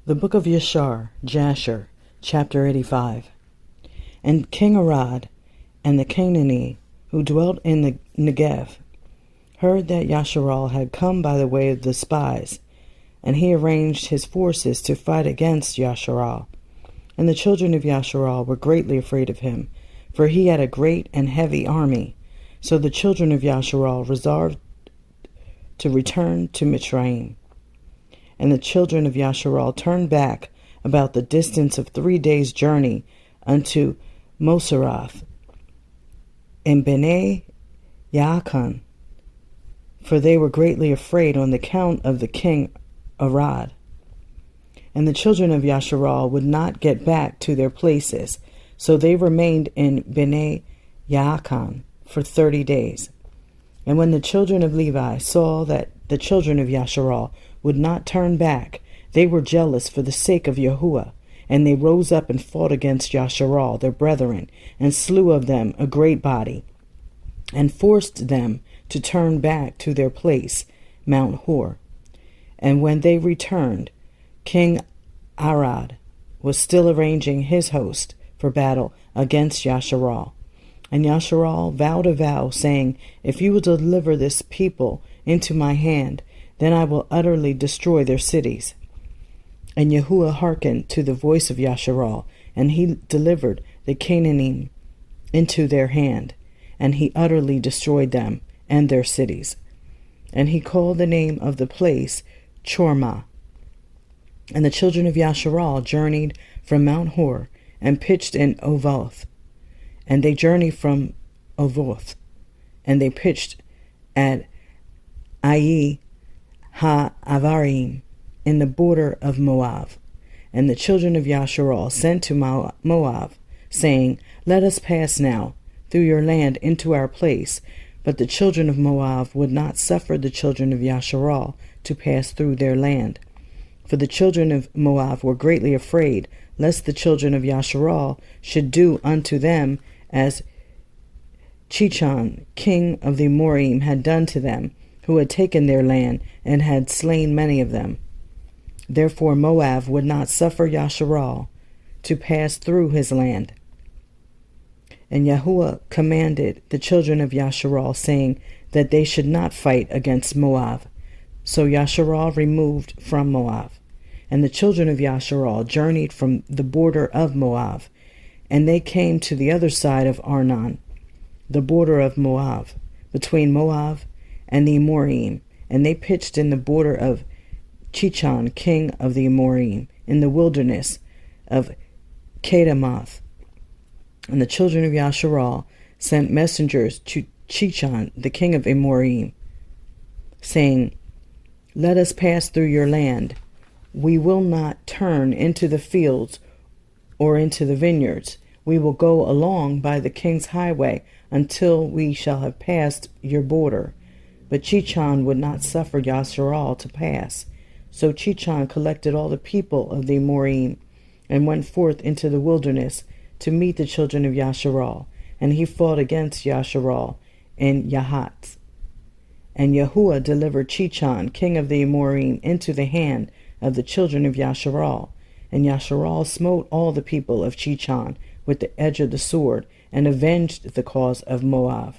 The book of Yashar, Jasher, chapter 85. And King Arad and the Canaanite, who dwelt in the Negev, heard that Yashar had come by the way of the spies, and he arranged his forces to fight against Yashar. And the children of Yashar were greatly afraid of him, for he had a great and heavy army. So the children of Yashar resolved to return to Mitzrayim. And the children of Yashar turned back about the distance of 3 days' journey unto Moserath and Bene Yaakon, for they were greatly afraid on the count of the king Arad. And the children of Yashar would not get back to their places, so they remained in Bene Yaakon for 30 days. And when the children of Levi saw that the children of Yashar would not turn back, they were jealous for the sake of Yahuwah, and they rose up and fought against Yashar, their brethren, and slew of them a great body, and forced them to turn back to their place, Mount Hor. And when they returned, King Arad was still arranging his host for battle against Yashar. And Yashar vowed a vow, saying, If you will deliver this people into my hand, then I will utterly destroy their cities. And Yahuwah hearkened to the voice of Yashar, and he delivered the Canaanite into their hand, and he utterly destroyed them and their cities. And he called the name of the place Chormah. And the children of Yashar journeyed from Mount Hor, and pitched in Ovoth. And they journeyed from Ovoth, and they pitched at Ai Ha-Avarim, in the border of Moab. And the children of Yashar sent to Moab, saying, Let us pass now through your land into our place. But the children of Moab would not suffer the children of Yashar to pass through their land. For the children of Moab were greatly afraid, lest the children of Yashar should do unto them as Chichon, king of the Amorim, had done to them, who had taken their land, and had slain many of them. Therefore Moab would not suffer Yashar to pass through his land. And Yahuwah commanded the children of Yashar, saying that they should not fight against Moab. So Yashar removed from Moab. And the children of Yashar journeyed from the border of Moab, and they came to the other side of Arnon, the border of Moab, between Moab and the Amorim, and they pitched in the border of Chichon, king of the Amorim, in the wilderness of Kedemoth. And the children of Yashar sent messengers to Chichon, the king of Amorim, saying, Let us pass through your land. We will not turn into the fields or into the vineyards. We will go along by the king's highway until we shall have passed your border. But Chichon would not suffer Yashar to pass. So Chichon collected all the people of the Amorim, and went forth into the wilderness to meet the children of Yashar, and he fought against Yashar in Yahat. And Yahuwah delivered Chichon, king of the Amorim, into the hand of the children of Yashar. And Yashar smote all the people of Chichon with the edge of the sword, and avenged the cause of Moab.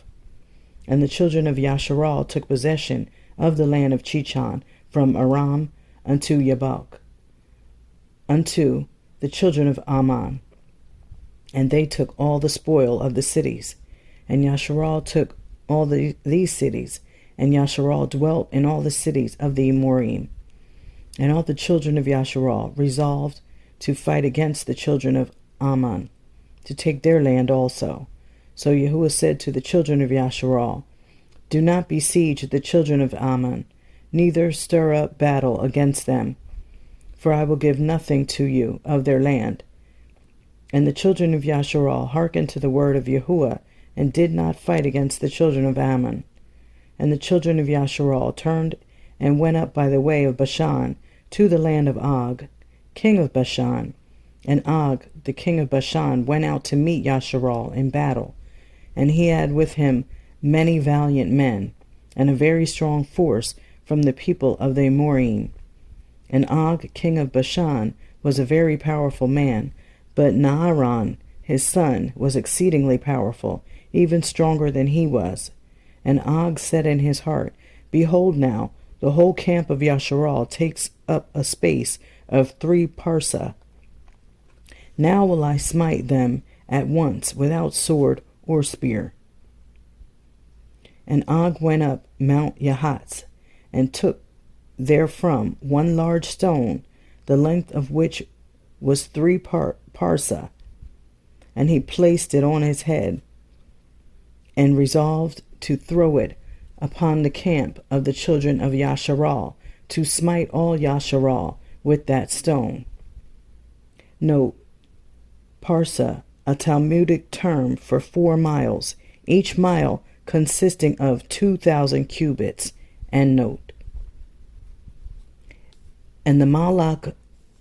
And the children of Yashar took possession of the land of Chichon from Aram unto Yabok, unto the children of Ammon. And they took all the spoil of the cities. And Yashar took all these cities, and Yashar dwelt in all the cities of the Amorim. And all the children of Yashar resolved to fight against the children of Ammon, to take their land also. So Yahuwah said to the children of Yashar, Do not besiege the children of Ammon, neither stir up battle against them, for I will give nothing to you of their land. And the children of Yashar hearkened to the word of Yahuwah, and did not fight against the children of Ammon. And the children of Yashar turned and went up by the way of Bashan to the land of Og, king of Bashan. And Og, the king of Bashan, went out to meet Yashar in battle, and he had with him many valiant men, and a very strong force from the people of the Amorim. And Og, king of Bashan, was a very powerful man, but Naaran, his son, was exceedingly powerful, even stronger than he was. And Og said in his heart, Behold now, the whole camp of Yasharal takes up a space of 3 parsa. Now will I smite them at once, without sword or spear. And Og went up Mount Yahatz, and took therefrom 1 large stone, the length of which was 3 parsa, and he placed it on his head, and resolved to throw it upon the camp of the children of Yasharal, to smite all Yasharal with that stone. Note, parsa, a Talmudic term for 4 miles, each mile consisting of 2,000 cubits. And note, and the Malach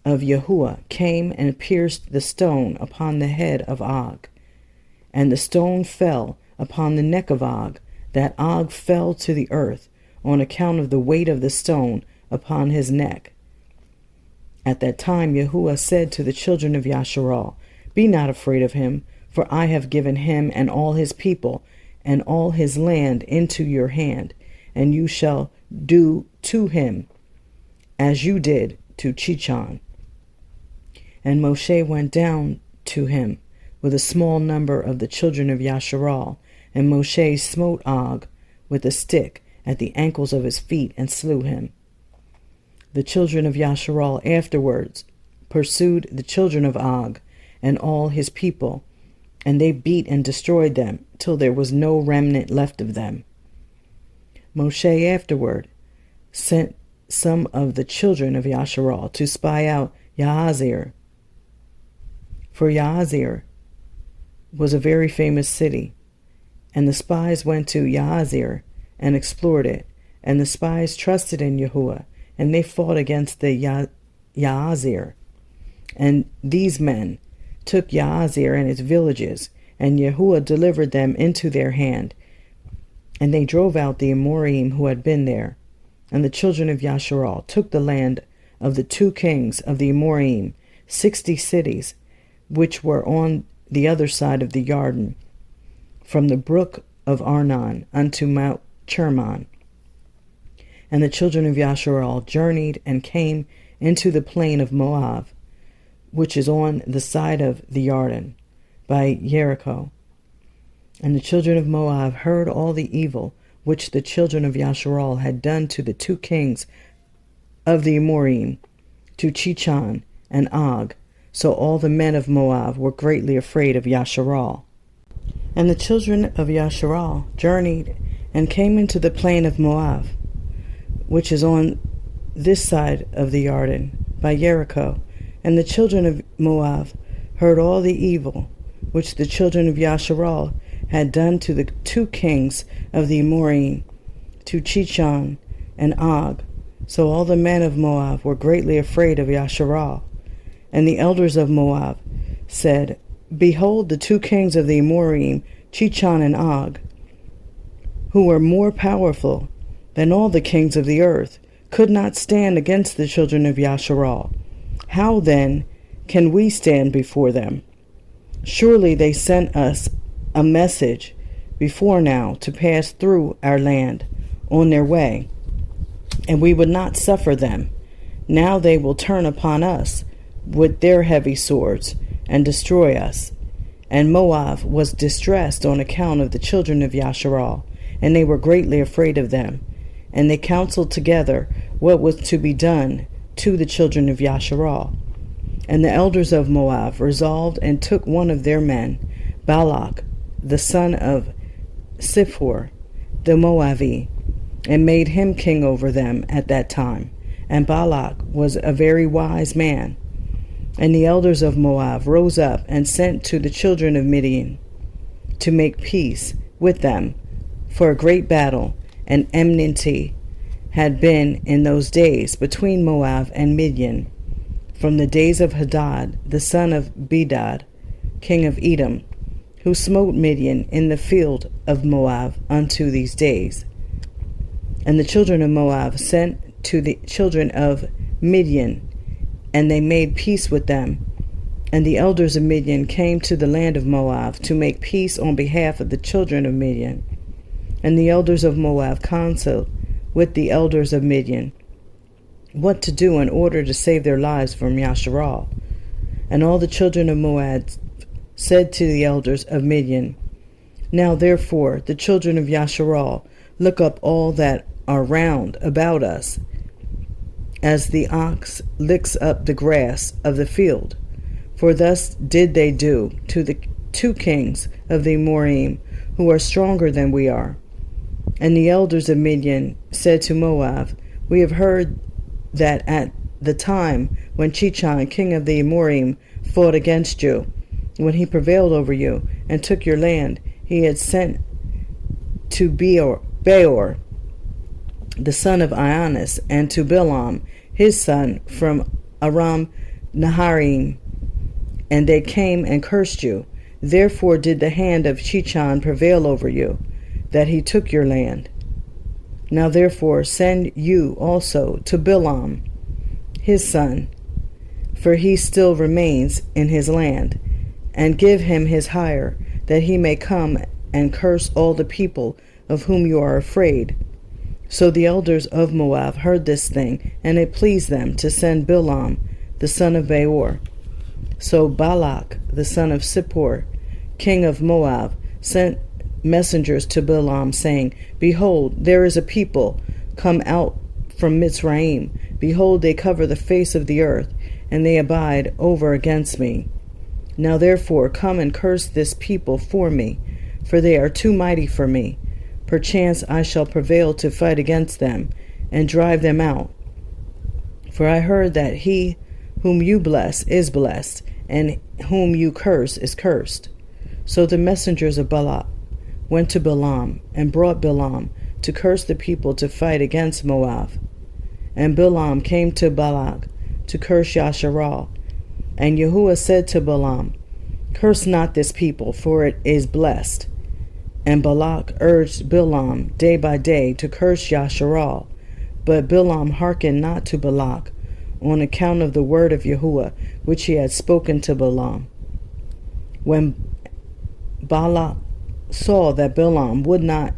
of Yahuwah came and pierced the stone upon the head of Og, and the stone fell upon the neck of Og, that Og fell to the earth on account of the weight of the stone upon his neck. At that time Yahuwah said to the children of Yasharal, Be not afraid of him, for I have given him and all his people and all his land into your hand, and you shall do to him as you did to Chichon. And Moshe went down to him with a small number of the children of Yasharal, and Moshe smote Og with a stick at the ankles of his feet and slew him. The children of Yasharal afterwards pursued the children of Og and all his people, and they beat and destroyed them till there was no remnant left of them. Moshe afterward sent some of the children of Yasharal to spy out Yahazer, for Yahazer was a very famous city. And the spies went to Yahazer and explored it, and the spies trusted in Yahuwah, and they fought against the Yahazer. And these men took Yahazer and its villages, and Yahuwah delivered them into their hand. And they drove out the Amorim who had been there. And the children of Yasharal took the land of the 2 kings of the Amorim, 60 cities, which were on the other side of the Jordan, from the brook of Arnon unto Mount Chermon. And the children of Yasharal journeyed and came into the plain of Moab, which is on the side of the Jordan, by Jericho. And the children of Moab heard all the evil which the children of Yasharal had done to the 2 kings of the Amorim, to Chichon and Og. So all the men of Moab were greatly afraid of Yasharal. And the children of Yasharal journeyed and came into the plain of Moab, which is on this side of the Jordan, by Jericho. And the children of Moab heard all the evil which the children of Yasharal had done to the 2 kings of the Amorim, to Chichon and Og. So all the men of Moab were greatly afraid of Yasharal. And the elders of Moab said, Behold, the 2 kings of the Amorim, Chichon and Og, who were more powerful than all the kings of the earth, could not stand against the children of Yasharal. How then can we stand before them? Surely they sent us a message before now to pass through our land on their way, and we would not suffer them. Now they will turn upon us with their heavy swords and destroy us. And Moab was distressed on account of the children of Yasharal, and they were greatly afraid of them. And they counseled together what was to be done to the children of Yasharal. And the elders of Moab resolved and took one of their men, Balak, the son of Cepher, the Moavi, and made him king over them at that time. And Balak was a very wise man. And the elders of Moab rose up and sent to the children of Midian to make peace with them, for a great battle and enmity had been in those days between Moab and Midian, from the days of Hadad, the son of Bedad, king of Edom, who smote Midian in the field of Moab unto these days. And the children of Moab sent to the children of Midian, and they made peace with them. And the elders of Midian came to the land of Moab to make peace on behalf of the children of Midian. And the elders of Moab counseled with the elders of Midian what to do in order to save their lives from Yashar. And all the children of Moab said to the elders of Midian, Now therefore the children of Yashar look up all that are round about us, as the ox licks up the grass of the field. For thus did they do to the 2 kings of the Amorim, who are stronger than we are. And the elders of Midian said to Moab, We have heard that at the time when Chichon, king of the Amorim, fought against you, when he prevailed over you and took your land, he had sent to Beor, the son of Ionis, and to Bilam, his son, from Aram Naharaim, and they came and cursed you. Therefore did the hand of Chichon prevail over you, that he took your land. Now therefore send you also to Bilam, his son, for he still remains in his land, and give him his hire, that he may come and curse all the people of whom you are afraid. So the elders of Moab heard this thing, and it pleased them to send Bilam, the son of Beor. So Balak, the son of Zippor, king of Moab, sent messengers to Bilam, saying, Behold, there is a people come out from Mitzrayim. Behold, they cover the face of the earth, and they abide over against me. Now therefore come and curse this people for me, for they are too mighty for me. Perchance I shall prevail to fight against them, and drive them out. For I heard that he whom you bless is blessed, and whom you curse is cursed. So the messengers of Balak went to Bilam, and brought Bilam to curse the people to fight against Moab. And Bilam came to Balak to curse Yashar. And Yahuwah said to Bilam, Curse not this people, for it is blessed. And Balak urged Bilam day by day to curse Yashar. But Bilam hearkened not to Balak, on account of the word of Yahuwah, which he had spoken to Bilam. When Balak saw that Bilam would not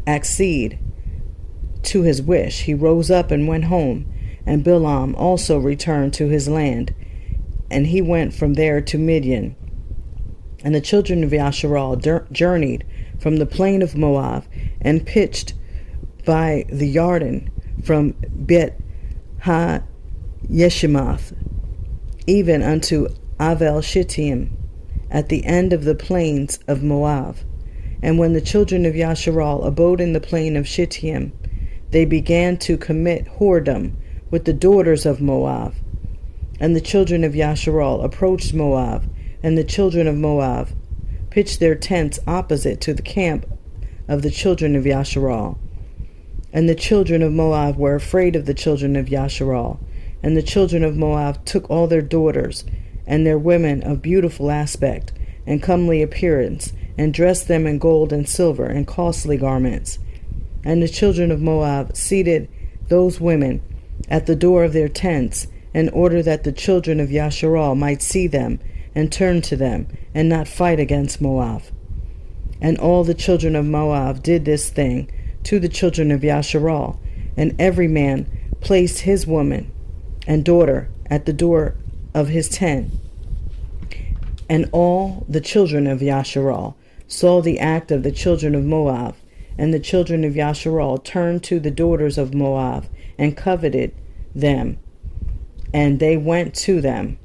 accede to his wish, he rose up and went home, and Bilam also returned to his land, and he went from there to Midian. And the children of Yashar journeyed from the plain of Moab, and pitched by the Yarden from Bet Ha-Yeshimoth, even unto Avel Shittim, at the end of the plains of Moab. And when the children of Yashar abode in the plain of Shittim, they began to commit whoredom with the daughters of Moab. And the children of Yashar approached Moab, and the children of Moab pitched their tents opposite to the camp of the children of Yashar. And the children of Moab were afraid of the children of Yashar. And the children of Moab took all their daughters, and their women of beautiful aspect and comely appearance, and dressed them in gold and silver and costly garments. And the children of Moab seated those women at the door of their tents, in order that the children of Yashar might see them, and turn to them, and not fight against Moab. And all the children of Moab did this thing to the children of Yashar, and every man placed his woman and daughter at the door of his tent. And all the children of Yashar saw the act of the children of Moab, and the children of Yashar turned to the daughters of Moab, and coveted them, and they went to them.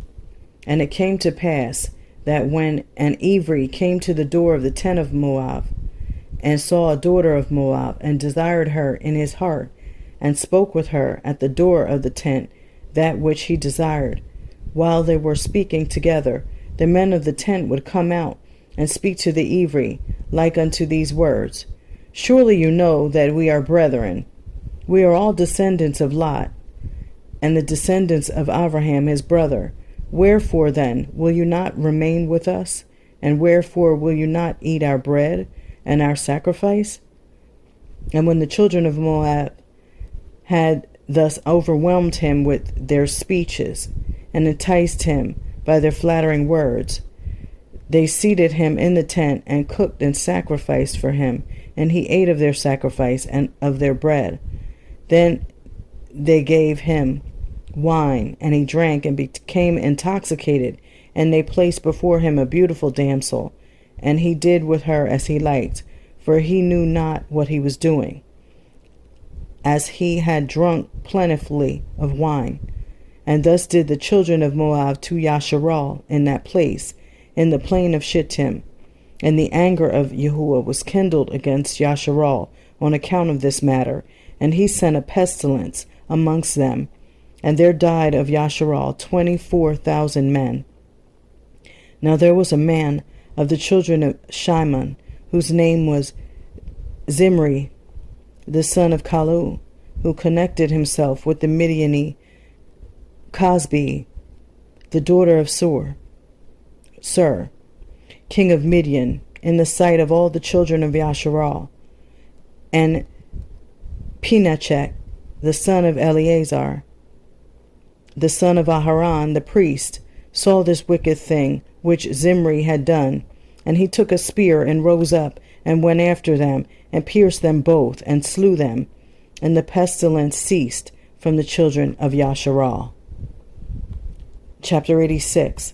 And it came to pass that when an Ivri came to the door of the tent of Moab, and saw a daughter of Moab, and desired her in his heart, and spoke with her at the door of the tent that which he desired, while they were speaking together, the men of the tent would come out and speak to the Ivri, like unto these words, Surely you know that we are brethren. We are all descendants of Lot, and the descendants of Abraham his brother. Wherefore then will you not remain with us? And wherefore will you not eat our bread and our sacrifice? And when the children of Moab had thus overwhelmed him with their speeches and enticed him by their flattering words. They seated him in the tent and cooked and sacrificed for him, and he ate of their sacrifice and of their bread. Then they gave him wine, and he drank and became intoxicated, and they placed before him a beautiful damsel, and he did with her as he liked, for he knew not what he was doing, as he had drunk plentifully of wine. And thus did the children of Moab to Yasharal in that place, in the plain of Shittim. And the anger of Yahuwah was kindled against Yasharal on account of this matter, and he sent a pestilence amongst them, and there died of Yasharal 24,000 men. Now there was a man of the children of Shimon, whose name was Zimri, the son of Kalu, who connected himself with the Midianite Cosbi, the daughter of Sur, king of Midian, in the sight of all the children of Yasharal. And Pinachek, the son of Eleazar, the son of Aharon, the priest, saw this wicked thing which Zimri had done, and he took a spear and rose up and went after them and pierced them both and slew them, and the pestilence ceased from the children of Yasharal. Chapter 86.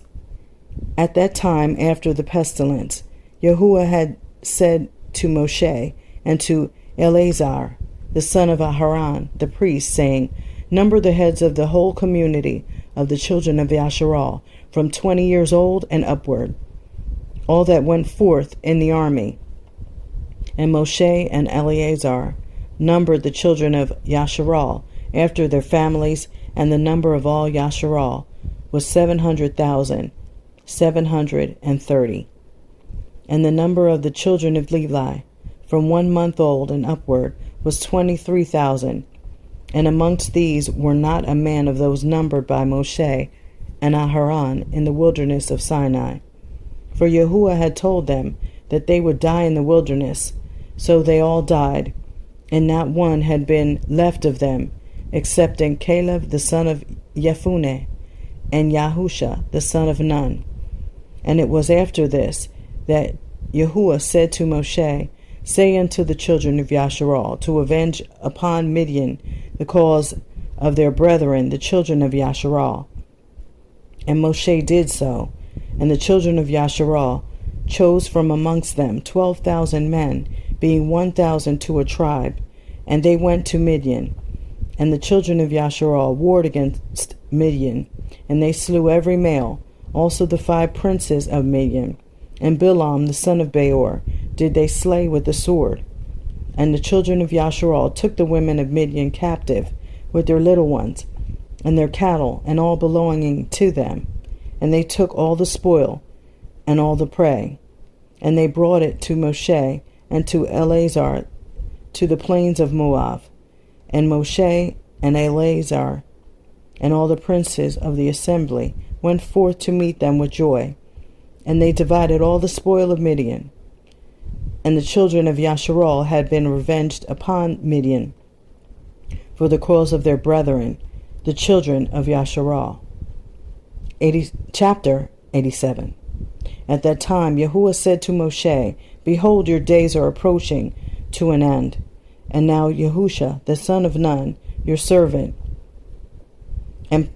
At that time, after the pestilence, Yahuwah had said to Moshe and to Eleazar, the son of Aharon, the priest, saying, Number the heads of the whole community of the children of Yasharal, from 20 years old and upward, all that went forth in the army. And Moshe and Eleazar numbered the children of Yasharal after their families, and the number of all Yasharal was 700,730. And the number of the children of Levi, from 1 month old and upward, was 23,000. And amongst these were not a man of those numbered by Moshe and Aharon in the wilderness of Sinai. For Yahuwah had told them that they would die in the wilderness. So they all died, and not one had been left of them, excepting Caleb the son of Yefuneh, and Yahusha the son of Nun. And it was after this that Yahuwah said to Moshe, Say unto the children of Yasharal, to avenge upon Midian the cause of their brethren, the children of Yasharal. And Moshe did so, and the children of Yasharal chose from amongst them 12,000 men, being 1,000 to a tribe, and they went to Midian. And the children of Yasharal warred against Midian, and they slew every male, also the 5 princes of Midian. And Bilam the son of Beor did they slay with the sword. And the children of Yasharal took the women of Midian captive, with their little ones, and their cattle, and all belonging to them. And they took all the spoil, and all the prey. And they brought it to Moshe and to Eleazar to the plains of Moab. And Moshe and Eleazar and all the princes of the assembly went forth to meet them with joy. And they divided all the spoil of Midian. And the children of Yasharal had been revenged upon Midian for the cause of their brethren, the children of Yasharal. Chapter 87. At that time Yahuwah said to Moshe, Behold, your days are approaching to an end. And now Yahusha, the son of Nun, your servant, and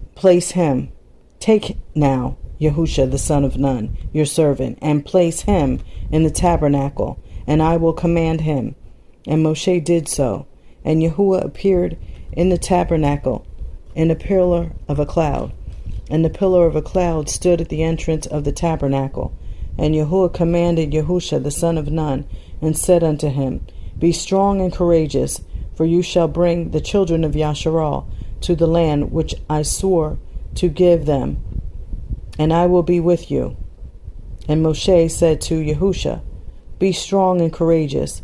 take now Yahusha, the son of Nun, your servant, and place him in the tabernacle, and I will command him. And Moshe did so. And Yahuwah appeared in the tabernacle in a pillar of a cloud. And the pillar of a cloud stood at the entrance of the tabernacle. And Yahuwah commanded Yahusha, the son of Nun, and said unto him, Be strong and courageous, for you shall bring the children of Yasharal to the land which I swore to give them, and I will be with you. And Moshe said to Yahusha, Be strong and courageous,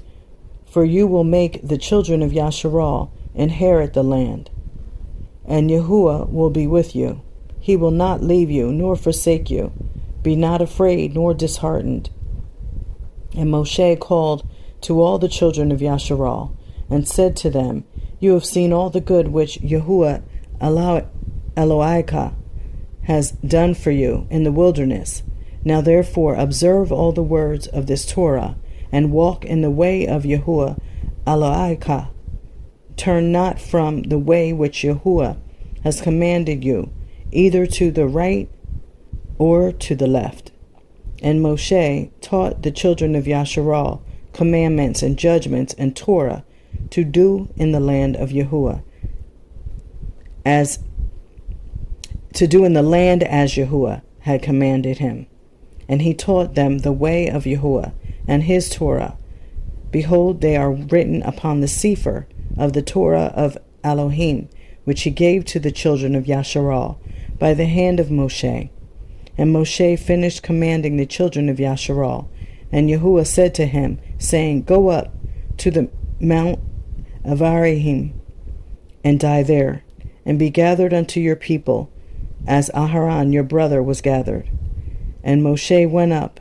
for you will make the children of Yasharal inherit the land. And Yahuwah will be with you. He will not leave you, nor forsake you. Be not afraid, nor disheartened. And Moshe called to all the children of Yasharal, and said to them, You have seen all the good which Yahuwah Elohika has done for you in the wilderness. Now therefore observe all the words of this Torah, and walk in the way of Yahuwah Elohika. Turn not from the way which Yahuwah has commanded you, either to the right or to the left. And Moshe taught the children of Yasharal commandments and judgments and Torah to do in the land of Yahuwah, as Yahuwah had commanded him. And he taught them the way of Yahuwah and his Torah. Behold, they are written upon the Cepher of the Torah of Elohim, which he gave to the children of Yasharal by the hand of Moshe. And Moshe finished commanding the children of Yasharal. And Yahuwah said to him, saying, Go up to the Mount Avarahim, and die there, and be gathered unto your people, as Aharon your brother was gathered. And Moshe went up,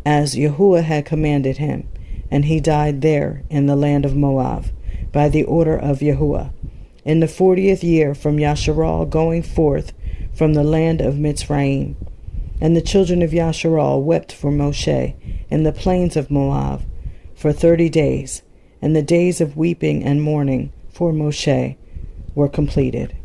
as Yahuwah had commanded him, and he died there in the land of Moab, by the order of Yahuwah, in the 40th year from Yasharal going forth from the land of Mitzrayim. And the children of Yasharal wept for Moshe in the plains of Moab for 30 days, and the days of weeping and mourning for Moshe were completed.